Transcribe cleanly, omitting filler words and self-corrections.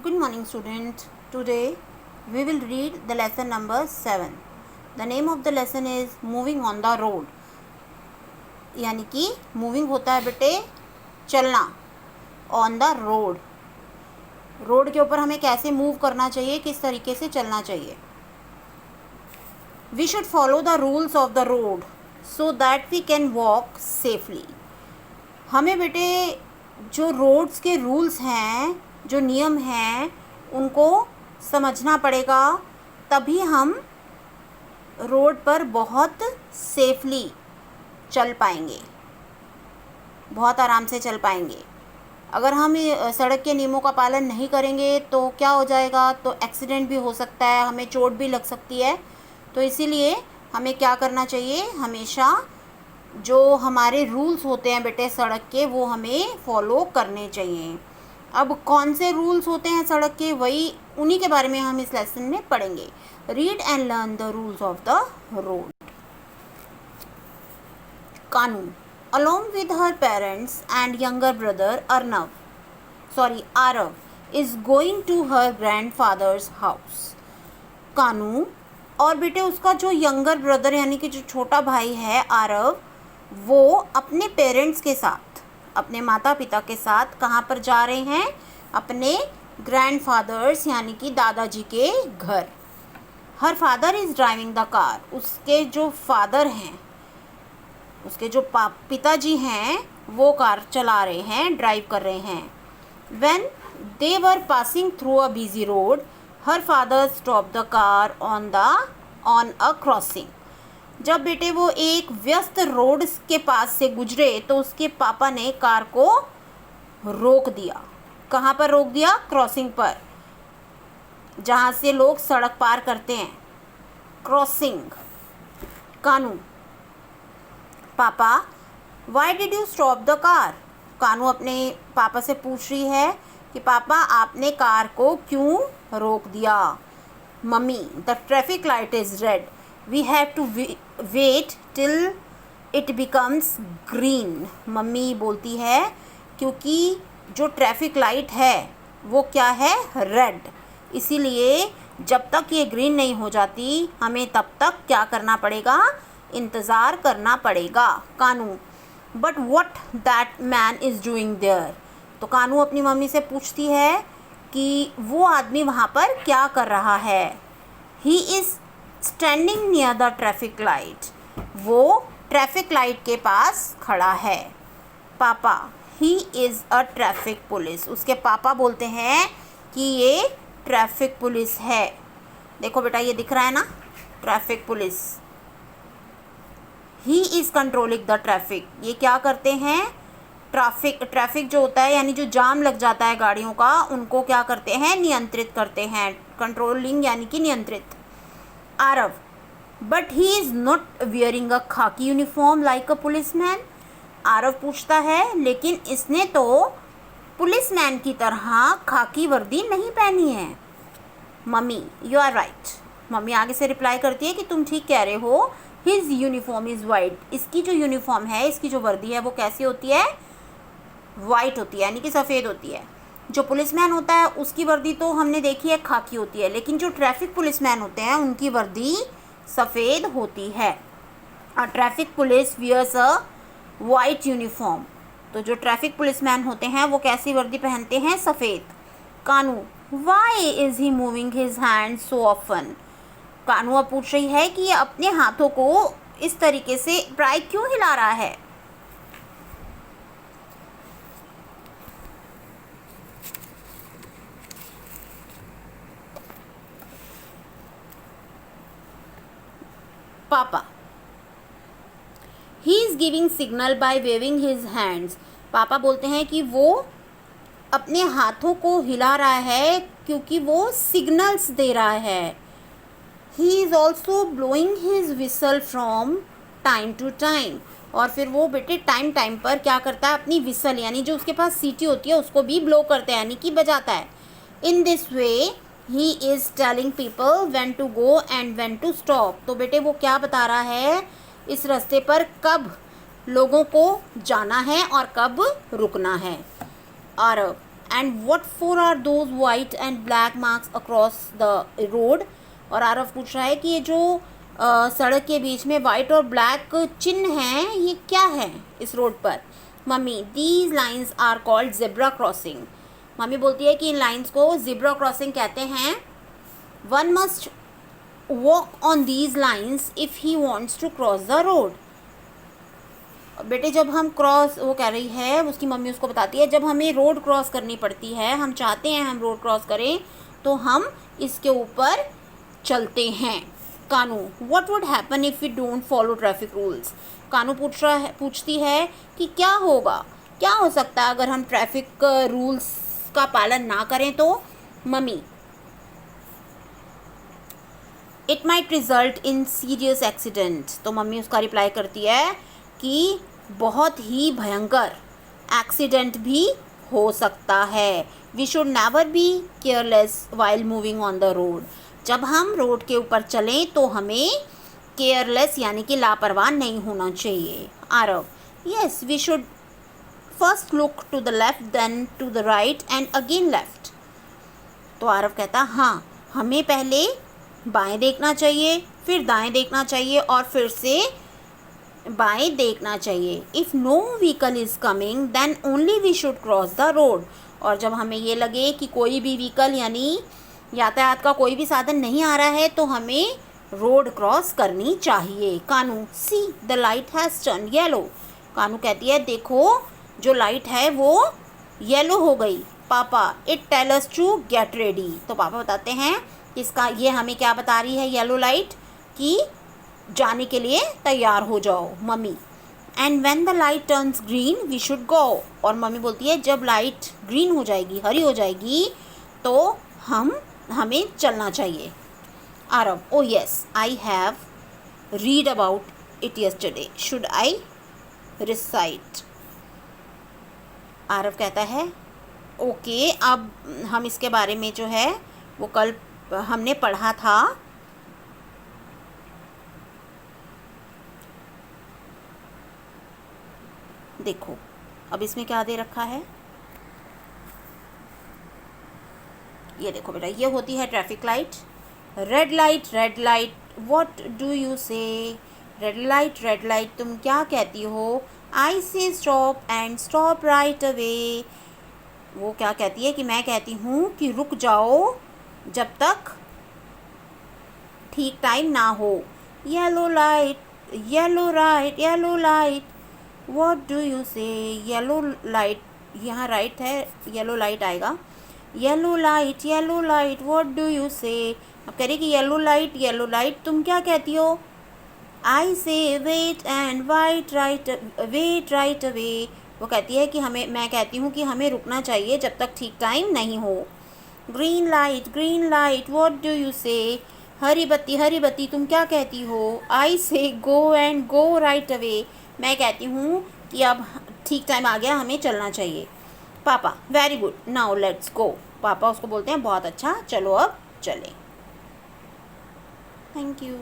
Good morning, students. Today we will read the lesson number 7. The name of the lesson is Moving on the Road. यानी कि moving होता है बेटे चलना, on the road, road के ऊपर हमें कैसे मूव करना चाहिए, किस तरीके से चलना चाहिए. We should follow the rules of the road so that we can walk safely. हमें बेटे जो रोड्स के रूल्स हैं, जो नियम हैं, उनको समझना पड़ेगा, तभी हम रोड पर बहुत सेफली चल पाएंगे, बहुत आराम से चल पाएंगे. अगर हम सड़क के नियमों का पालन नहीं करेंगे तो क्या हो जाएगा, तो एक्सीडेंट भी हो सकता है, हमें चोट भी लग सकती है. तो इसीलिए हमें क्या करना चाहिए, हमेशा जो हमारे रूल्स होते हैं बेटे सड़क के, वो हमें फॉलो करने चाहिए. अब कौन से रूल्स होते हैं सड़क के, वही उन्हीं के बारे में हम इस लेसन में पढ़ेंगे. Read and learn the rules of the road. Kanu along with her parents and younger brother Arav is going to her grandfather's house. कानू और बेटे उसका जो यंगर ब्रदर यानी कि जो छोटा भाई है आरव, वो अपने पेरेंट्स के साथ, अपने माता पिता के साथ कहाँ पर जा रहे हैं, अपने ग्रैंडफादर्स यानी कि दादाजी के घर. Her father is driving the car. उसके जो फादर हैं, उसके जो पिताजी हैं, वो कार चला रहे हैं, ड्राइव कर रहे हैं. When they were passing through a busy road, her father stopped the car on a crossing. जब बेटे वो एक व्यस्त रोड के पास से गुजरे तो उसके पापा ने कार को रोक दिया. कहाँ पर रोक दिया, क्रॉसिंग पर, जहाँ से लोग सड़क पार करते हैं, crossing. Kanu papa why did you stop the car. Kanu अपने पापा से पूछ रही है कि पापा आपने कार को क्यों रोक दिया. Mummy the traffic light is red, we have to wait till it becomes green. Mummy बोलती है क्योंकि जो ट्रैफिक लाइट है वो क्या है, रेड, इसीलिए जब तक ये ग्रीन नहीं हो जाती हमें तब तक क्या करना पड़ेगा, इंतज़ार करना पड़ेगा. Kanu but what that man is doing there. तो कानू अपनी मम्मी से पूछती है कि वो आदमी वहाँ पर क्या कर रहा है. He is standing near the traffic light. वो ट्रैफिक लाइट के पास खड़ा है. Papa he is a traffic police. उसके पापा बोलते हैं कि ये ट्रैफिक पुलिस है. देखो बेटा ये दिख रहा है ना, traffic police. He is controlling the traffic. ये क्या करते हैं, ट्रैफिक जो होता है यानी जो जाम लग जाता है गाड़ियों का, उनको क्या करते हैं, नियंत्रित करते हैं. कंट्रोलिंग यानी कि नियंत्रित. Aarav but he is not wearing a khaki uniform like a policeman. Aarav पूछता है लेकिन इसने तो पुलिसमैन की तरह खाकी वर्दी नहीं पहनी है. Mummy you are right. Mummy आगे से रिप्लाई करती है कि तुम ठीक कह रहे हो. His uniform is white. इसकी जो यूनिफॉर्म है, इसकी जो वर्दी है वो कैसी होती है, वाइट होती है, यानी कि सफ़ेद होती है. जो पुलिसमैन होता है उसकी वर्दी तो हमने देखी है खाकी होती है, लेकिन जो ट्रैफिक पुलिसमैन होते हैं उनकी वर्दी सफ़ेद होती है. A traffic police wears a white uniform. तो जो ट्रैफिक पुलिसमैन होते हैं वो कैसी वर्दी पहनते हैं, सफ़ेद. Kanu why is he moving his hand so often. Kanu अब पूछ रही है कि ये अपने हाथों को इस तरीके से प्राय क्यों हिला रहा है. Papa he is giving signal by waving his hands. Papa बोलते हैं कि वो अपने हाथों को हिला रहा है क्योंकि वो सिग्नल्स दे रहा है. He is also blowing his whistle from time to time. और फिर वो बेटे टाइम टाइम पर क्या करता है, अपनी विसल यानी जो उसके पास सीटी होती है उसको भी ब्लो करता है, यानी कि बजाता है. In this way he is telling people when to go and when to stop. तो बेटे वो क्या बता रहा है, इस रास्ते पर कब लोगों को जाना है और कब रुकना है. और and what for are those white and black marks across the road. और आरव पूछ रहा है कि ये जो सड़क के बीच में वाइट और ब्लैक चिन्ह हैं ये क्या है इस रोड पर। Mummy, these lines are called zebra crossing. Mummy बोलती है कि इन लाइन्स को ज़ेब्रा क्रॉसिंग कहते हैं। One must walk on these lines if he wants to cross the road. बेटे जब हम क्रॉस, वो कह रही है, उसकी मम्मी उसको बताती है, जब हमें रोड क्रॉस करनी पड़ती है, हम चाहते हैं हम रोड क्रॉस करें तो हम इसके ऊपर चलते हैं। Kanu, what would happen if we don't follow traffic rules. Kanu पूछती है कि क्या होगा, क्या हो सकता है अगर हम ट्रैफिक रूल्स का पालन ना करें तो। Mummy, it might result in serious accident. तो मम्मी उसका रिप्लाई करती है कि बहुत ही भयंकर एक्सीडेंट भी हो सकता है। We should never be careless while moving on the road. जब हम रोड के ऊपर चलें तो हमें केयरलेस यानी कि लापरवाह नहीं होना चाहिए। Aarav, yes we should first look to the left then to the right and again left. तो आरव कहता हाँ, हमें पहले बाएं देखना चाहिए, फिर दाएं देखना चाहिए और फिर से बाएं देखना चाहिए। If no vehicle is coming then only we should cross the road. और जब हमें ये लगे कि कोई भी व्हीकल यानी यातायात का कोई भी साधन नहीं आ रहा है तो हमें रोड क्रॉस करनी चाहिए। Kanu, see the light has turn yellow. Kanu कहती है देखो जो लाइट है वो येलो हो गई। Papa, it tell us to get ready. तो पापा बताते हैं इसका, ये हमें क्या बता रही है येलो लाइट, कि जाने के लिए तैयार हो जाओ। Mummy, and when the light turns green we should go. और मम्मी बोलती है जब लाइट ग्रीन हो जाएगी, हरी हो जाएगी, तो हमें चलना चाहिए। आरव, ओ yes I have read about it yesterday, should I recite. Aarav कहता है ओके, अब हम इसके बारे में जो है वो कल हमने पढ़ा था। देखो अब इसमें क्या दे रखा है, ये देखो बेटा, ये होती है traffic light. Red light what do you से। रेड लाइट तुम क्या कहती हो। आई से stop and stop right away. वो क्या कहती है कि मैं कहती हूँ कि रुक जाओ जब तक ठीक टाइम ना हो। Yellow light what do you से। येलो लाइट, यहाँ राइट है, येलो लाइट आएगा। Yellow light what do you से। अब कह रही कि येलो लाइट तुम क्या कहती हो। आई से वेट राइट अवे। वो कहती है कि मैं कहती हूँ कि हमें रुकना चाहिए जब तक ठीक टाइम नहीं हो। Green light what do you से। हरी बत्ती तुम क्या कहती हो। आई से गो राइट अवे। मैं कहती हूँ कि अब ठीक टाइम आ गया, हमें चलना चाहिए। पापा, very good, now let's go. पापा उसको बोलते हैं बहुत अच्छा, चलो अब चलें। Thank you.